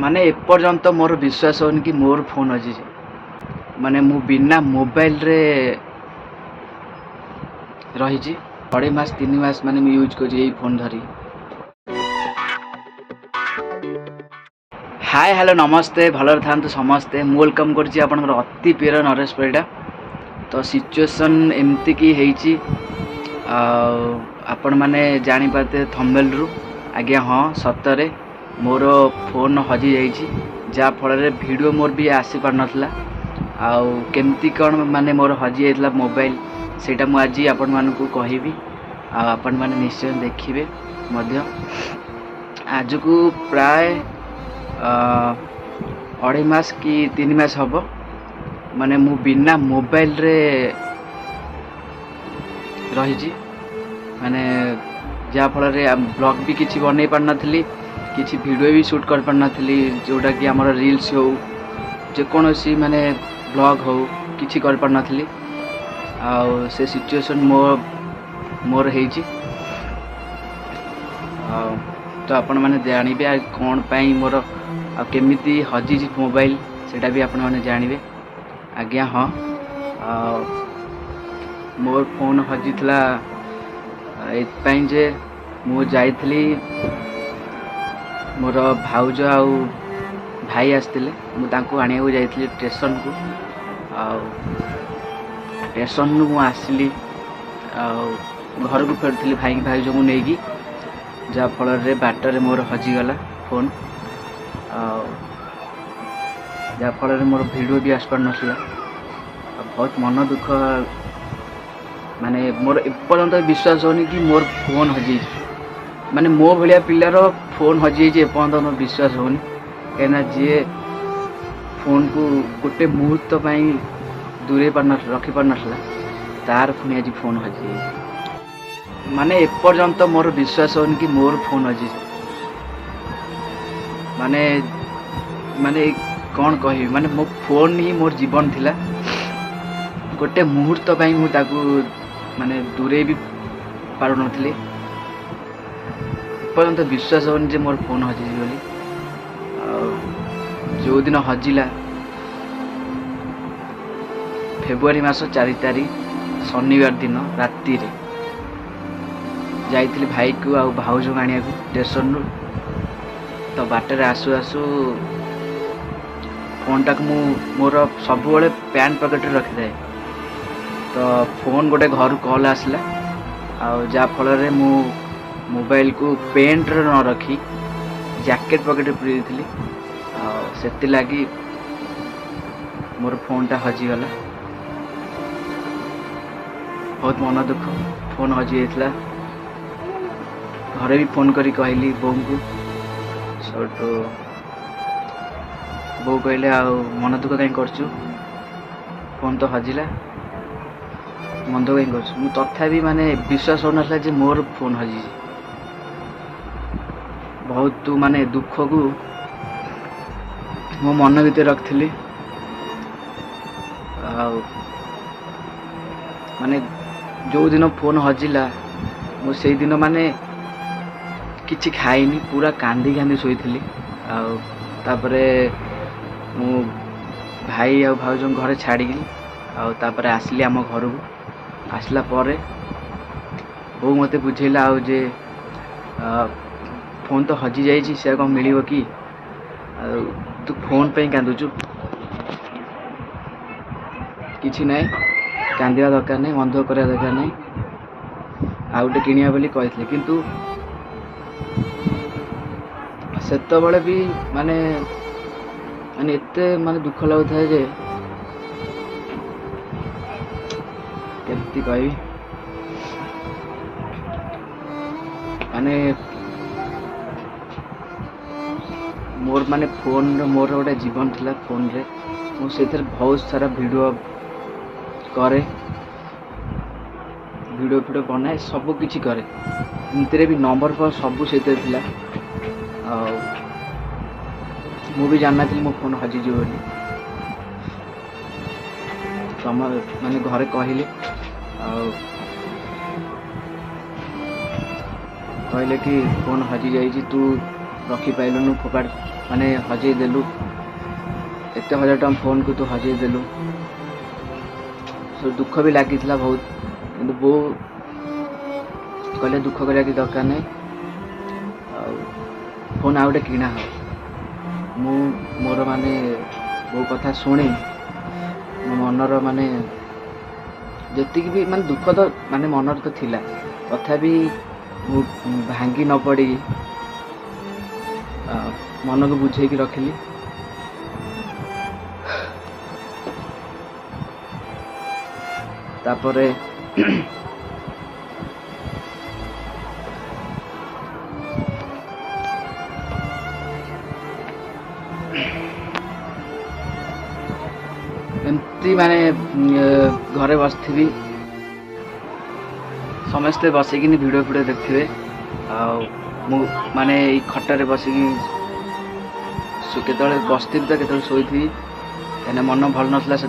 ମାନେ ଏପର୍ଯ୍ୟନ୍ତ ମୋର ବିଶ୍ୱାସ ହଉନି କି ମୋର ଫୋନ୍ ହଜିଛି। ମାନେ ମୁଁ ବିନା ମୋବାଇଲରେ ରହିଛି 2.5 ମାସ 3 ମାସ ମାନେ ମୁଁ ୟୁଜ୍ କରୁଛି ଏଇ ଫୋନ୍ ଧରି। ହାଏ ହ୍ୟାଲୋ ନମସ୍ତେ, ଭଲରେ ଥାନ୍ତୁ ସମସ୍ତେ। ମୁଁ ୱେଲକମ୍ କରୁଛି ଆପଣଙ୍କର ଅତି ପ୍ରିୟ ନରେଶ ପରିଡ଼ା। ତ ସିଚୁଏସନ୍ ଏମିତିକି ହେଇଛି, ଆଉ ଆପଣମାନେ ଜାଣିପାରୁଥିବେ ଥମ୍ବନେଲରୁ। ଆଜ୍ଞା ହଁ, ସତରେ ମୋର ଫୋନ୍ ହଜିଯାଇଛି, ଯାହାଫଳରେ ଭିଡ଼ିଓ ମୋର ବି ଆସିପାରୁନଥିଲା। ଆଉ କେମିତି କ'ଣ ମାନେ ମୋର ହଜିଯାଇଥିଲା ମୋବାଇଲ, ସେଇଟା ମୁଁ ଆଜି ଆପଣମାନଙ୍କୁ କହିବି। ଆଉ ଆପଣମାନେ ନିଶ୍ଚୟ ଦେଖିବେ ମଧ୍ୟ। ଆଜକୁ ପ୍ରାୟ 2.5 ମାସ କି 3 ମାସ ହେବ ମାନେ ମୁଁ ବିନା ମୋବାଇଲରେ ରହିଛି। ମାନେ ଯାହାଫଳରେ ବ୍ଲଗ୍ ବି କିଛି ବନେଇ ପାରିନଥିଲି, କିଛି ଭିଡ଼ିଓ ବି ସୁଟ୍ କରିପାରିନଥିଲି, ଯେଉଁଟାକି ଆମର ରିଲ୍ସ ହେଉ, ଯେକୌଣସି ମାନେ ବ୍ଲଗ୍ ହେଉ, କିଛି କରିପାରିନଥିଲି। ଆଉ ସେ ସିଚୁଏସନ୍ ମୋର ହେଇଛି। ଆଉ ତ ଆପଣମାନେ ଜାଣିବେ ଆଉ କ'ଣ ପାଇଁ ମୋର ଆଉ କେମିତି ହଜିଛି ମୋବାଇଲ, ସେଇଟା ବି ଆପଣମାନେ ଜାଣିବେ। ଆଜ୍ଞା ହଁ, ମୋର ଫୋନ୍ ହଜିଥିଲା ଏଥିପାଇଁ ଯେ ମୁଁ ଯାଇଥିଲି, ମୋର ଭାଉଜ ଆଉ ଭାଇ ଆସିଥିଲେ, ମୁଁ ତାଙ୍କୁ ଆଣିବାକୁ ଯାଇଥିଲି ଷ୍ଟେସନକୁ। ଆଉ ଷ୍ଟେସନରୁ ମୁଁ ଆସିଲି, ଆଉ ଘରକୁ ଫେରୁଥିଲି ଭାଉଜଙ୍କୁ ନେଇକି, ଯାହାଫଳରେ ବାଟରେ ମୋର ହଜିଗଲା ଫୋନ୍। ଆଉ ଯାହାଫଳରେ ମୋର ଭିଡ଼ିଓ ବି ଆସିପାରୁନଥିଲା। ଆଉ ବହୁତ ମନ ଦୁଃଖ, ମାନେ ମୋର ଏପର୍ଯ୍ୟନ୍ତ ବିଶ୍ୱାସ ହେଉନି କି ମୋର ଫୋନ୍ ହଜିଯାଇଛି। ମାନେ ମୋ ଭଳିଆ ପିଲାର ଫୋନ୍ ହଜିଯାଇଛି ଏପର୍ଯ୍ୟନ୍ତ ମୋର ବିଶ୍ୱାସ ହେଉନି। କାହିଁକିନା ଯିଏ ଫୋନ୍କୁ ଗୋଟେ ମୁହୂର୍ତ୍ତ ପାଇଁ ରଖିପାରୁନଥିଲା, ତାର ପୁଣି ଆଜି ଫୋନ୍ ହଜିଯାଇଛି। ମାନେ ଏପର୍ଯ୍ୟନ୍ତ ମୋର ବିଶ୍ୱାସ ହେଉନି କି ମୋର ଫୋନ୍ ହଜିଛି। ମାନେ କ'ଣ କହିବି, ମାନେ ମୋ ଫୋନ୍ ହିଁ ମୋର ଜୀବନ ଥିଲା। ଗୋଟେ ମୁହୂର୍ତ୍ତ ପାଇଁ ମୁଁ ତାକୁ ମାନେ ଦୂରେଇ ବି ପାରୁନଥିଲି। ଏପର୍ଯ୍ୟନ୍ତ ବିଶ୍ୱାସ ହେଉନି ଯେ ମୋର ଫୋନ୍ ହଜିଛି ବୋଲି। ଆଉ ଯେଉଁଦିନ ହଜିଲା, ଫେବୃଆରୀ ମାସ 4 ତାରିଖ ଶନିବାର ଦିନ ରାତିରେ ଯାଇଥିଲି ଭାଇକୁ ଆଉ ଭାଉଜଙ୍କୁ ଆଣିବାକୁ ଷ୍ଟେସନରୁ। ତ ବାଟରେ ଆସୁ ଆସୁ ଫୋନ୍ଟାକୁ ମୁଁ ମୋର ସବୁବେଳେ ପ୍ୟାଣ୍ଟ ପକେଟରେ ରଖିଥାଏ। ତ ଫୋନ୍ ଗୋଟେ ଘରୁ କଲ୍ ଆସିଲା, ଆଉ ଯାହାଫଳରେ ମୁଁ ମୋବାଇଲକୁ ପେଣ୍ଟରେ ନ ରଖି ଜ୍ୟାକେଟ୍ ପକେଟରେ ପୁରେଇ ଦେଇଥିଲି। ଆଉ ସେଥିଲାଗି ମୋର ଫୋନ୍ଟା ହଜିଗଲା। ବହୁତ ମନ ଦୁଃଖ, ଫୋନ୍ ହଜିଯାଇଥିଲା। ଘରେ ବି ଫୋନ୍ କରି କହିଲି ବୋଉଙ୍କୁ। ସେଠୁ ବୋଉ କହିଲେ, ଆଉ ମନ ଦୁଃଖ କାହିଁ କରୁଛୁ, ଫୋନ୍ ତ ହଜିଲା, ମନ ଦୁଃଖ କାହିଁ କରୁଛୁ। ମୁଁ ତଥାପି ମାନେ ବିଶ୍ୱାସ ହେଉନଥିଲା ଯେ ମୋର ଫୋନ୍ ହଜିଛି। ବହୁତ ମାନେ ଦୁଃଖକୁ ମୋ ମନ ଭିତରେ ରଖିଥିଲି। ଆଉ ମାନେ ଯେଉଁଦିନ ଫୋନ୍ ହଜିଲା, ମୁଁ ସେଇଦିନ ମାନେ କିଛି ଖାଇନି, ପୁରା କାନ୍ଦି କାନ୍ଦି ଶୋଇଥିଲି। ଆଉ ତାପରେ ମୁଁ ଭାଇ ଆଉ ଭାଉଜଙ୍କୁ ଘରେ ଛାଡ଼ିକି, ଆଉ ତାପରେ ଆସିଲି ଆମ ଘରକୁ। ଆସିଲା ପରେ ବୋଉ ମୋତେ ବୁଝେଇଲା, ଆଉ ଯେ ଫୋନ୍ ତ ହଜିଯାଇଛି, ସେ କ'ଣ ମିଳିବ କି, ଆଉ ତୁ ଫୋନ୍ ପାଇଁ କାନ୍ଦୁଛୁ, କିଛି ନାହିଁ, କାନ୍ଦିବା ଦରକାର ନାହିଁ, ମନ ଦୁଃଖ କରିବା ଦରକାର ନାହିଁ, ଆଉ ଗୋଟେ କିଣିବା ବୋଲି କହିଥିଲେ। କିନ୍ତୁ ସେତେବେଳେ ବି ମାନେ ଏତେ ମାନେ ଦୁଃଖ ଲାଗୁଥାଏ ଯେ କେମିତି କହିବି। ମାନେ ମୋର ମାନେ ଫୋନ୍ର ମୋର ଗୋଟେ ଜୀବନ ଥିଲା। ଫୋନ୍ରେ ମୁଁ ସେଥିରେ ବହୁତ ସାରା ଭିଡ଼ିଓ କରେ, ଭିଡ଼ିଓ ବନାଏ, ସବୁ କିଛି କରେ। ଏମିତିରେ ବି ନମ୍ବର ସବୁ ସେଥିରେ ଥିଲା। ଆଉ ମୁଁ ବି ଜାଣିନଥିଲି ମୋ ଫୋନ୍ ହଜିଯିବ ବୋଲି। ମାନେ ଘରେ କହିଲେ, ଆଉ କହିଲେ କି ଫୋନ୍ ହଜିଯାଇଛି, ତୁ ରଖିପାରିଲୁନୁ, ଫୋପାଡ଼। माने हजे देलु एत 1000 टଙ୍କା फोन को तू हजे देलु सो दुख भी लगी बहुत कि बो कहले दुख करिया कि दरकार नहीं फोन आ गए किणा हो मोर माने बो कथा शुणी मो मनर माने जी भी माने दुख तो माने मनर तो थिला तथापि भांगी न पड़ी मन को बुझे कि रखिली तापरे एमती माने घरे बसथी समस्ते बसिकी वीडियो वीडियो देखते माने खटारे बसिकी केतले बसती तो केतले शोथी कहीं मन भल नाला से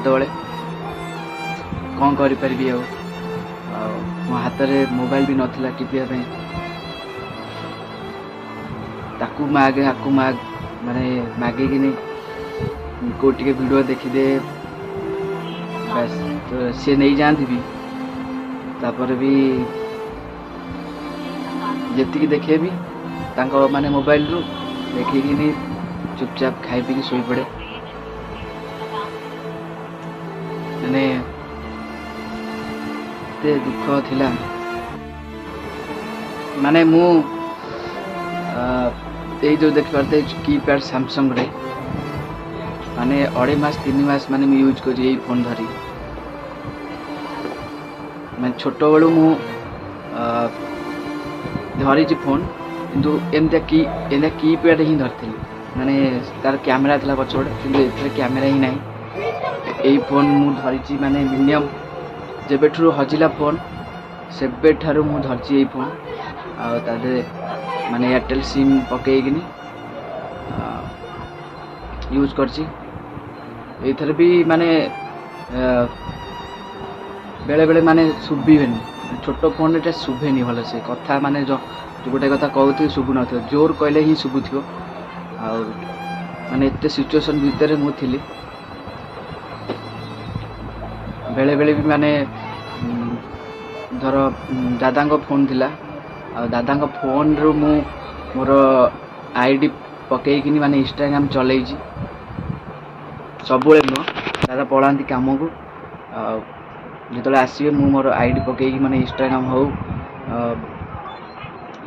कौन करी मो हाथ में मोबाइल भी नाला टिपिया ताकू माग आकू माग माने मागे कि कोटे वीडियो देखीदे बस तो सी नहीं जाती भी तापर भी जी देखे भी तांको माने मोबाइल रू देखी चुपचाप खाई पी शोई पड़े माने दुख थिला माने मु जो देख पाते कीपैड सैमसंग रे माने 2.5 मास 3 मास माने मु यूज कर यही फोन धरी मैं छोट बेलू मु धरी फोन किंतु एमती कीपैड ही धरती माने तार कैमेरा था पछपड़े किंतु एथरे कैमेरा ही नहीं यही फोन मु धरी माने मिनिमम जेबेठू हजिला फोन सेबे ठारू मु धरची यही फोन आदे माने एयरटेल सिम पकईकिनी यूज करची एथरे भी माने बेले बेले माने शुभेनि छोट फोन एटा शुभेनि भल से कथा माने जो गोटे कथा कहते शुभु न जोर कहले ही शुभु थो माने एते सिचुएशन भितर मु थिली बेले बेले भी माने धर दादा फोन थिला दादा फोन रू मु मोर आईडी पकईकि माने इंस्टाग्राम चलई सब नुह दादा पढ़ाती कम को जो आसवे मु मोर आईडी पकईकि माने इंस्टाग्राम हो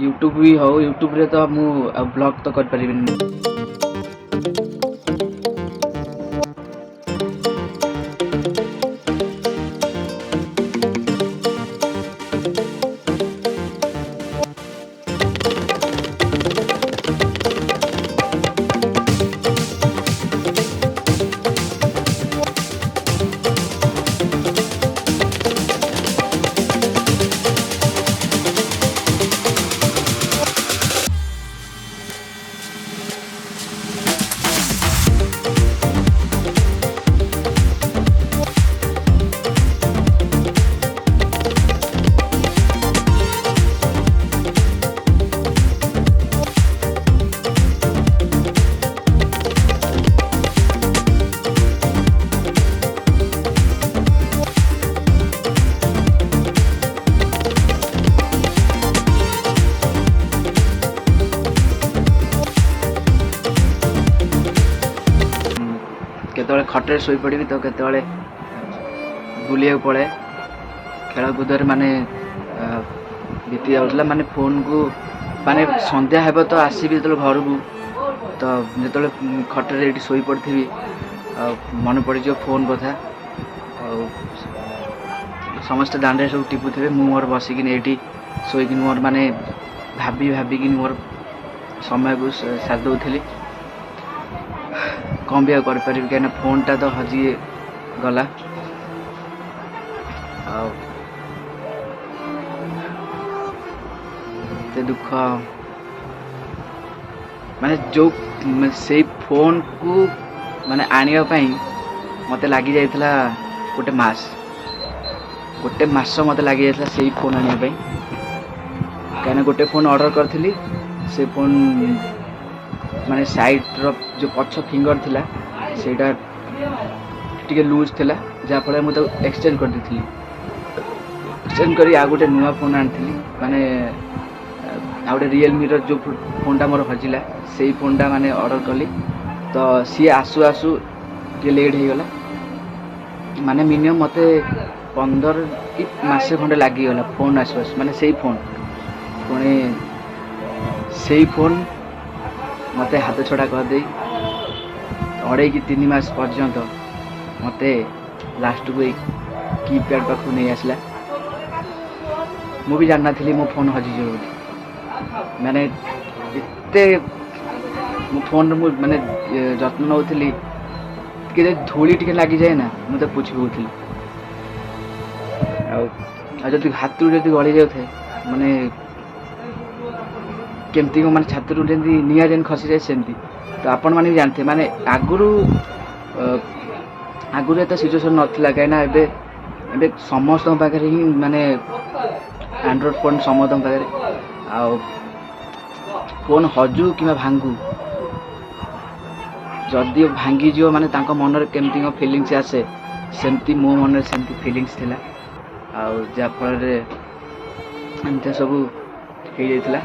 यूट्यूब भी हो यूट्यूब रे तो मु ब्लॉग तो कर परिबिनी केतले खटे शोई पड़ी तो केतले बुलिया पड़े खेलकूद माने बीती जाऊला माने फोन को माने संध्या हेब तो आसबि जो घर को तो जो खटे ये शोई पड़ी मन पड़ फोन कथा समस्त दांडे सब टिपुथे मु मोर बसिक ये शोक मोर माने भाभी भाविकी मोर समय को साथ दूसरी कौन भी कर कहीं फोन टा तो हजी गला ते दुख माने जो से फोन को माने आनिया पई मते लगी जाइतला गोटे मास मते लगी जाइतला से फोन आनिया पई कहीं गोटे फोन ऑर्डर करथिली से फोन माने साइड्र जो पछ फिंगर थिला सेटा टिके लूज थिला जाफल मुझे एक्सचेंज कर देथिली। एक्सचेंज करी आ गोटे नुआ फोन आनी माने आ गोटे रियलमी जो फोनटा मोर हजिला से फोनटा माने ऑर्डर कली तो सी आसु आसु टे लेट हो गला माने मिनिमम मते 15 कि मासे खंडे लागिगला फोन आसु आसु माने से फोन पुणी से फोन मते हाथ छड़ा कर दे 2.5 कि 3 मास पर्यंत मते लास्ट को कीपैड पाखु नहीं आसला। मुझे जानना थी मो फोन हजिज माने एते मो फोन माने जत्न नौली कि धूली टिके लगी जाए ना मुझे पूछ भी आदि हाथ जब गली जाए माने केमती को माने छात्र निआ जेन खसी जाए सेमती तो आपण मैंने भी जानते माने आगुरी आगुरी एत सिचुएसन नाला कहीं समस्त पाखे ही माने एंड्रॉइड फोन समस्त पाखे आ फोन हजू कि भांगू जदि भांगी जीव माने तांको मन केमती फिलिंग्स आसे सेमती मो मन सेमती फिलिंग्स थिला आ फल एमती सब हो जाइथिला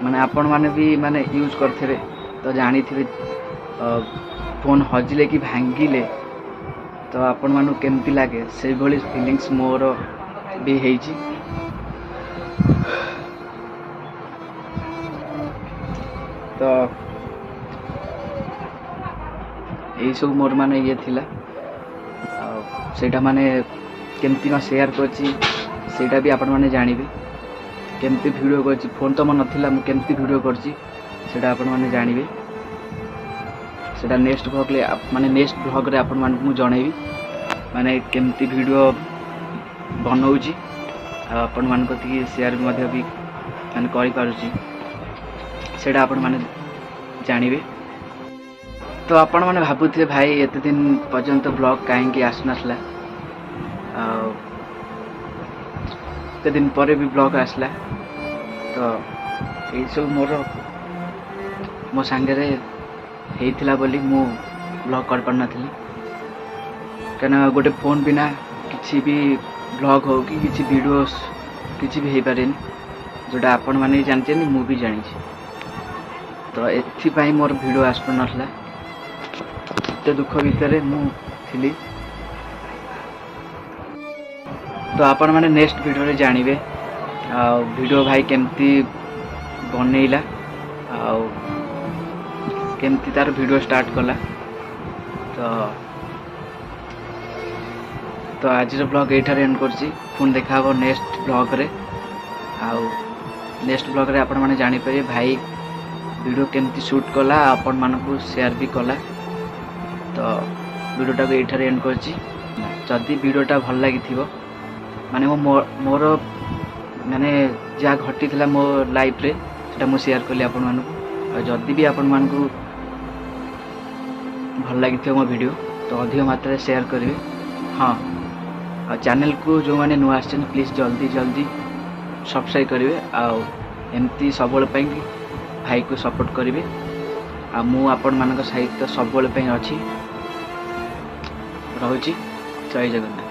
माने आपण माने भी माने यूज करथिबे तो जानी थिबे फोन हजिले कि भांगिले तो आपण मानु केमती लागे से भली फीलिंग्स मोर भी हेची। तो यही सब मोर माने ये थिला सेटा माने केमती का शेयर करची सेटा भी आपण माने जानिबे केमती वीडियो करची फोन तो मन नथिला मु केमती वीडियो करची सेटा आपण माने जानिबे सेटा नेक्स्ट ब्लॉग ले माने नेक्स्ट ब्लॉग रे आपण मान मु जणैबी माने केमती वीडियो बनौची आपण मान कति शेयर मध्ये भी माने करि पारुची सेटा आपण माने जानिबे। तो आपण माने भाबुथे भाई एते दिन पर्यंत ब्लॉग काहेकि आसनसला के दिन पर भी ब्लॉग आसला तो यही सब मोर मो सांगे हेइथिला बोली मु ब्लॉग कर पार नथिली कना गोटे फोन बिना किसी भी ब्लॉग हो कि किसी वीडियोस किसी भी हो पारे जोटा आपण माने जानते मु भी जानी तो एथि मोर वीडियो आस पार नथला एते दुख भितर मु थिली। तो आपण माने नेक्स्ट वीडियो रे जानिबे वीडियो भाई केमती बनैला केमती तार वीडियो स्टार्ट कला तो आज ब्लॉग एठार एंड करछि पुन देखा हो नेक्स्ट ब्लॉग रे नेक्स्ट ब्लॉग रे आपण माने जानि पारे भाई वीडियो केमती शूट कला आपण मानकु शेयर भी कला। तो वीडियोटा को एठार एंड करछि जदि वीडियोटा भल लागि थिबो माने मोर माने जा घटी थिला मो लाइफ रे सेटा मु शेयर कली आपण मानकु जदि भी आपण मानकु भल लागि थियो मो वीडियो तो अधिक मात्रा शेयर करिवे। हाँ चैनल को जो माने नुआ आछन प्लीज जल्दी जल्दी सब्सक्राइब करिवे एमती सबल पई भाई को सपोर्ट करिवे मु आपण मानक सहित सबल पई अछि रहउची। जय जगन्नाथ।